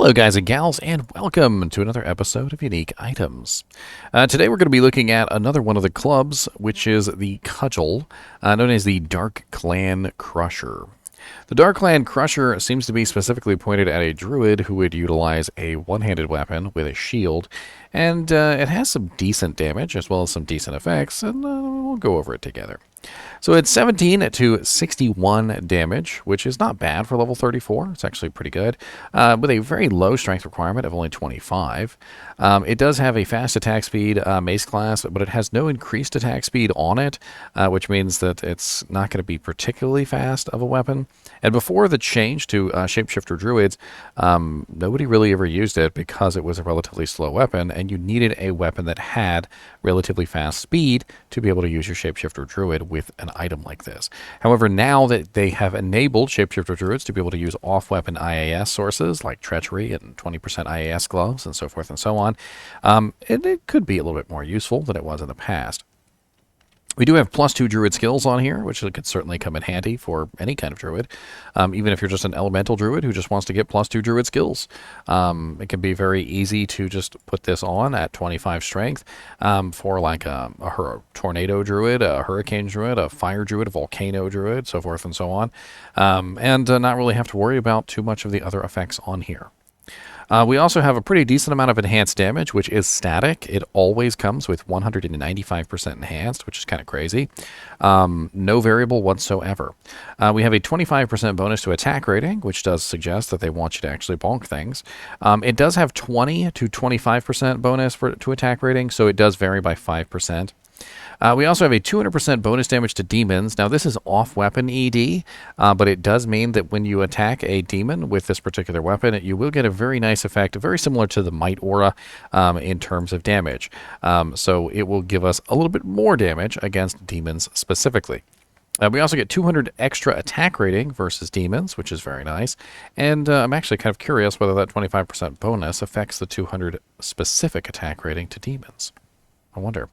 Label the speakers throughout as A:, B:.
A: Hello guys and gals, and welcome to another episode of Unique Items. Today we're going to be looking at another one of the clubs, which is the Cudgel, known as the Dark Clan Crusher. The Dark Clan Crusher seems to be specifically pointed at a Druid who would utilize a one-handed weapon with a shield, and it has some decent damage as well as some decent effects, and we'll go over it together. So it's 17 to 61 damage, which is not bad for level 34. It's actually pretty good, with a very low strength requirement of only 25. It does have a fast attack speed mace class, but it has no increased attack speed on it, which means that it's not going to be particularly fast of a weapon. And before the change to Shapeshifter Druids, nobody really ever used it because it was a relatively slow weapon, and you needed a weapon that had relatively fast speed to be able to use your Shapeshifter Druid with an item like this. However, now that they have enabled Shapeshifter Druids to be able to use off-weapon IAS sources like Treachery and 20% IAS gloves and so forth and so on, it could be a little bit more useful than it was in the past. We do have +2 Druid skills on here, which could certainly come in handy for any kind of Druid. Even if you're just an elemental Druid who just wants to get +2 Druid skills. It can be very easy to just put this on at 25 strength for like a Tornado Druid, a Hurricane Druid, a Fire Druid, a Volcano Druid, so forth and so on. And not really have to worry about too much of the other effects on here. We also have a pretty decent amount of enhanced damage, which is static. It always comes with 195% enhanced, which is kind of crazy. No variable whatsoever. We have a 25% bonus to attack rating, which does suggest that they want you to actually bonk things. It does have 20 to 25% bonus to attack rating, so it does vary by 5%. We also have a 200% bonus damage to demons. Now, this is off-weapon ED, but it does mean that when you attack a demon with this particular weapon, you will get a very nice effect, very similar to the Might Aura in terms of damage. So it will give us a little bit more damage against demons specifically. We also get 200 extra attack rating versus demons, which is very nice. And I'm actually kind of curious whether that 25% bonus affects the 200 specific attack rating to demons. I wonder.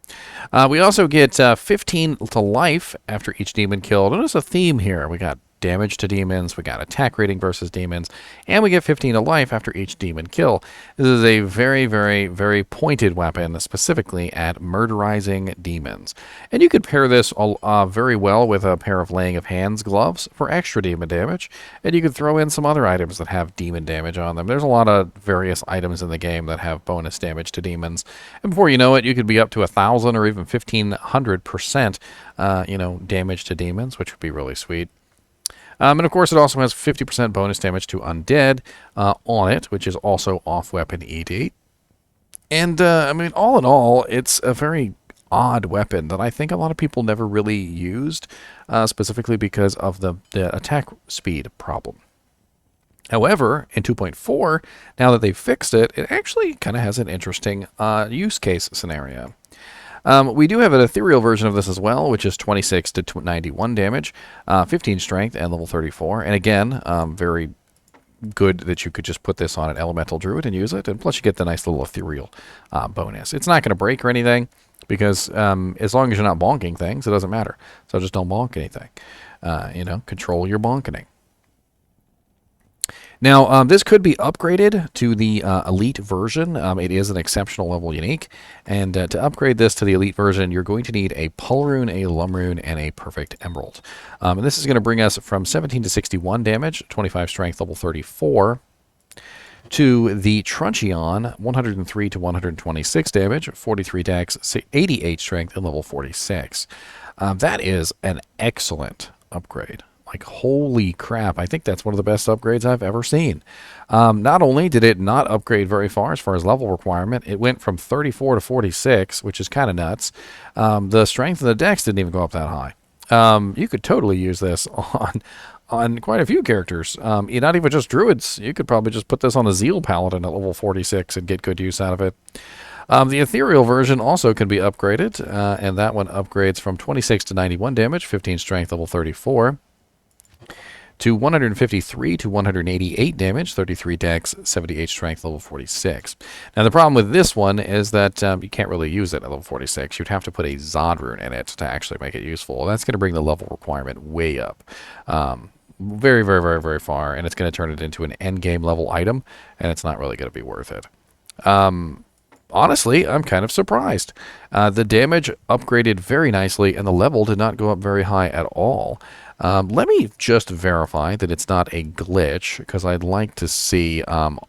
A: We also get 15 to life after each demon killed. Notice a theme here. We got damage to demons, we got attack rating versus demons, and we get 15 to life after each demon kill. This is a very, very, very pointed weapon, specifically at murderizing demons. And you could pair this very well with a pair of Laying of Hands gloves for extra demon damage, and you could throw in some other items that have demon damage on them. There's a lot of various items in the game that have bonus damage to demons, and before you know it, you could be up to 1,000 or even 1,500% damage to demons, which would be really sweet. And of course, it also has 50% bonus damage to Undead on it, which is also off-weapon ED. And, I mean, all in all, it's a very odd weapon that I think a lot of people never really used, specifically because of the attack speed problem. However, in 2.4, now that they've fixed it, it actually kind of has an interesting use case scenario. We do have an Ethereal version of this as well, which is 26 to 91 damage, 15 strength, and level 34. And again, very good that you could just put this on an Elemental Druid and use it. And plus you get the nice little Ethereal bonus. It's not going to break or anything, because as long as you're not bonking things, it doesn't matter. So just don't bonk anything. Control your bonking. Now, this could be upgraded to the Elite version. It is an exceptional level unique. And to upgrade this to the Elite version, you're going to need a Pull Rune, a Lum Rune, and a Perfect Emerald. And this is going to bring us from 17 to 61 damage, 25 strength, level 34, to the Truncheon, 103 to 126 damage, 43 dex, 88 strength, and level 46. That is an excellent upgrade. Like, holy crap, I think that's one of the best upgrades I've ever seen. Not only did it not upgrade very far as level requirement, it went from 34 to 46, which is kind of nuts. The strength and the dex didn't even go up that high. You could totally use this on quite a few characters. Not even just Druids. You could probably just put this on a Zeal Paladin at level 46 and get good use out of it. The Ethereal version also can be upgraded, and that one upgrades from 26 to 91 damage, 15 strength, level 34. To 153 to 188 damage, 33 dex, 78 strength, level 46. Now, the problem with this one is that you can't really use it at level 46. You'd have to put a Zod rune in it to actually make it useful. That's going to bring the level requirement way up. very, very, very, very far, and it's going to turn it into an end game level item, and it's not really going to be worth it. Honestly, I'm kind of surprised. The damage upgraded very nicely, and the level did not go up very high at all. Let me just verify that it's not a glitch, because I'd like to see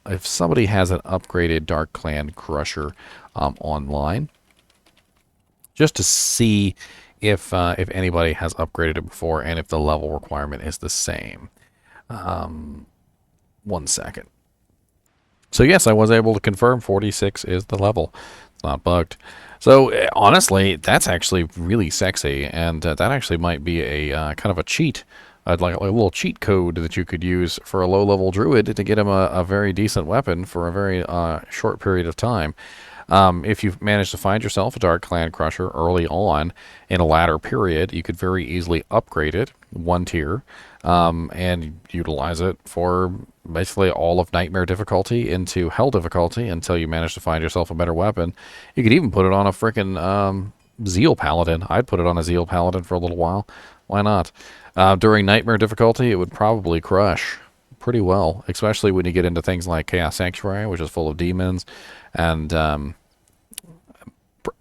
A: if somebody has an upgraded Dark Clan Crusher online, just to see if anybody has upgraded it before and if the level requirement is the same. 1 second. So yes, I was able to confirm 46 is the level. It's not bugged. So honestly, that's actually really sexy, and that actually might be a kind of a cheat, like a little cheat code that you could use for a low-level druid to get him a very decent weapon for a very short period of time. If you've managed to find yourself a Dark Clan Crusher early on in a latter period, you could very easily upgrade it 1 tier and utilize it for basically all of Nightmare difficulty into Hell difficulty until you manage to find yourself a better weapon. You could even put it on a frickin' Zeal Paladin. I'd put it on a Zeal Paladin for a little while. Why not? During Nightmare difficulty, it would probably crush pretty well, especially when you get into things like Chaos Sanctuary, which is full of demons, and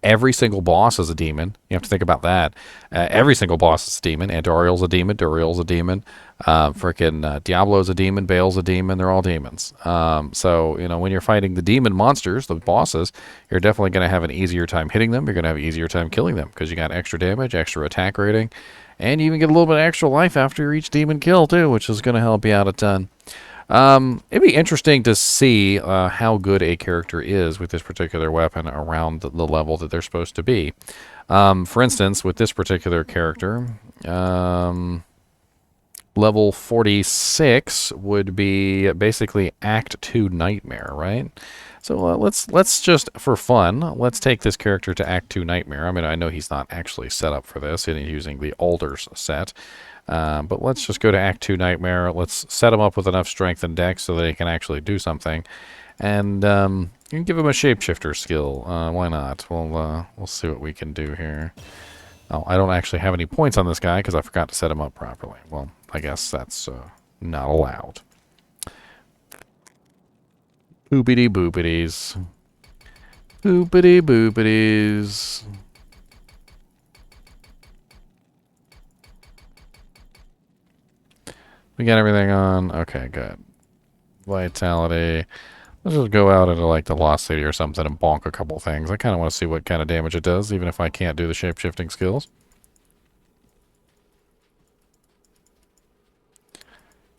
A: every single boss is a demon. You have to think about that. Every single boss is a demon. Andoriel's a demon. Duriel's a demon. Diablo's a demon. Bale's a demon. They're all demons. So, you know, when you're fighting the demon monsters, the bosses, you're definitely going to have an easier time hitting them. You're going to have an easier time killing them because you got extra damage, extra attack rating, and you even get a little bit of extra life after each demon kill, too, which is going to help you out a ton. It'd be interesting to see how good a character is with this particular weapon around the level that they're supposed to be. For instance, with this particular character, level 46 would be basically Act 2 Nightmare, right? So let's just, for fun, let's take this character to Act 2 Nightmare. I mean, I know he's not actually set up for this, and he's using the Alders set. But let's just go to Act 2 Nightmare. Let's set him up with enough strength and dex so that he can actually do something. And you can give him a shapeshifter skill. Why not? We'll see what we can do here. Oh, I don't actually have any points on this guy because I forgot to set him up properly. Well, I guess that's not allowed. Boopity boopities. Boopity boopities. We got everything on. Okay, good. Vitality. Let's just go out into like the Lost City or something and bonk a couple things. I kind of want to see what kind of damage it does, even if I can't do the shape-shifting skills.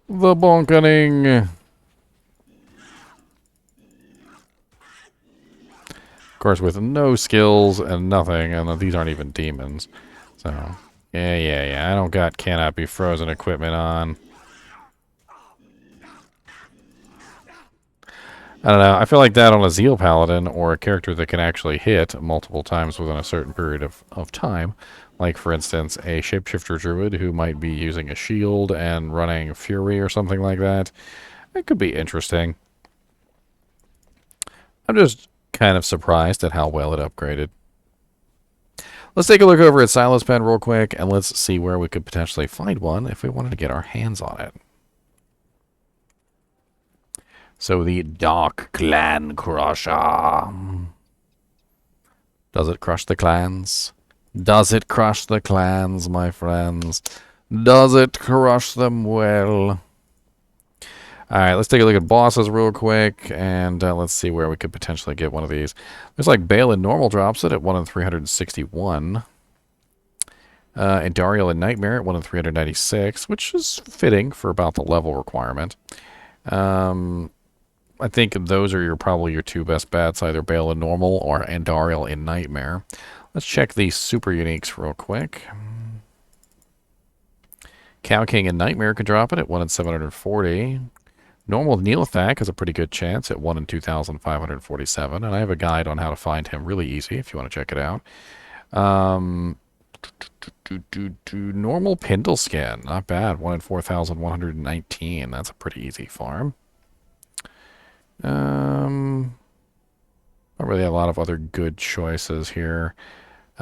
A: The bonkening. Of course, with no skills and nothing, and these aren't even demons. So, yeah. I don't got cannot be frozen equipment on. I don't know. I feel like that on a Zeal Paladin or a character that can actually hit multiple times within a certain period of time. Like, for instance, a Shapeshifter Druid who might be using a shield and running Fury or something like that. It could be interesting. I'm just kind of surprised at how well it upgraded. Let's take a look over at Silas Pen real quick, and let's see where we could potentially find one if we wanted to get our hands on it. So the Dark Clan Crusher. Does it crush the clans? Does it crush the clans, my friends? Does it crush them well? Alright, let's take a look at bosses real quick, and let's see where we could potentially get one of these. Looks like Bale in normal drops it at 1 in 361. And Dariel in Nightmare at 1 in 396, which is fitting for about the level requirement. I think those are probably your two best bets, either Bale in Normal or Andariel in Nightmare. Let's check these super uniques real quick. Cow King in Nightmare could drop it at 1 in 740. Normal Neelathak has a pretty good chance at 1 in 2,547, and I have a guide on how to find him really easy if you want to check it out. Normal Pindleskin, not bad, 1 in 4,119. That's a pretty easy farm. Not really a lot of other good choices here.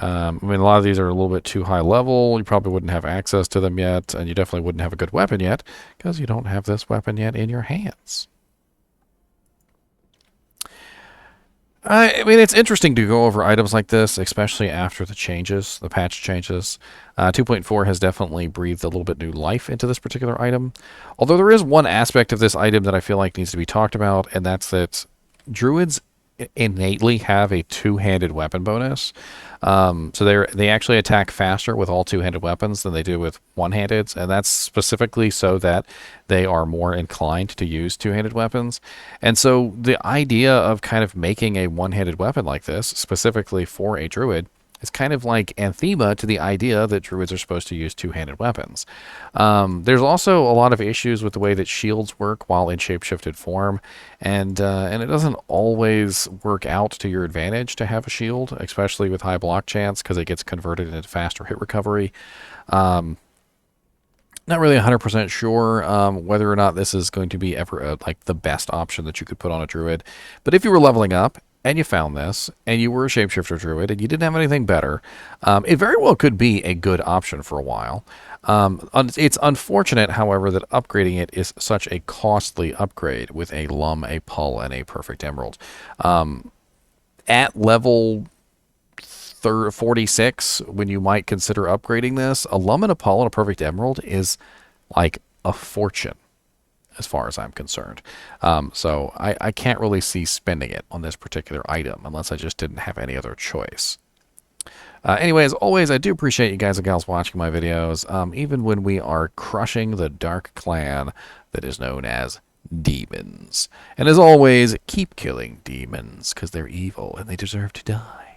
A: I mean, a lot of these are a little bit too high level. You probably wouldn't have access to them yet, and you definitely wouldn't have a good weapon yet because you don't have this weapon yet in your hands. I mean, it's interesting to go over items like this, especially after the changes, the patch changes. 2.4 has definitely breathed a little bit new life into this particular item. Although there is one aspect of this item that I feel like needs to be talked about, and that's that Druids innately have a two-handed weapon bonus. So they actually attack faster with all two-handed weapons than they do with one-handed, and that's specifically so that they are more inclined to use two-handed weapons. And so the idea of kind of making a one-handed weapon like this, specifically for a druid, is kind of like anathema to the idea that druids are supposed to use two-handed weapons. There's also a lot of issues with the way that shields work while in shapeshifted form, and it doesn't always work out to your advantage to have a shield, especially with high block chance, because it gets converted into faster hit recovery. Not really 100% sure whether or not this is going to be ever like the best option that you could put on a druid, but if you were leveling up and you found this, and you were a shapeshifter druid, and you didn't have anything better, it very well could be a good option for a while. It's unfortunate, however, that upgrading it is such a costly upgrade with a lum, a pull, and a perfect emerald. At level 46, when you might consider upgrading this, a lum and a pull and a perfect emerald is like a fortune, as far as I'm concerned. So I can't really see spending it on this particular item unless I just didn't have any other choice. Anyway, as always, I do appreciate you guys and gals watching my videos, even when we are crushing the dark clan that is known as demons. And as always, keep killing demons, because they're evil and they deserve to die.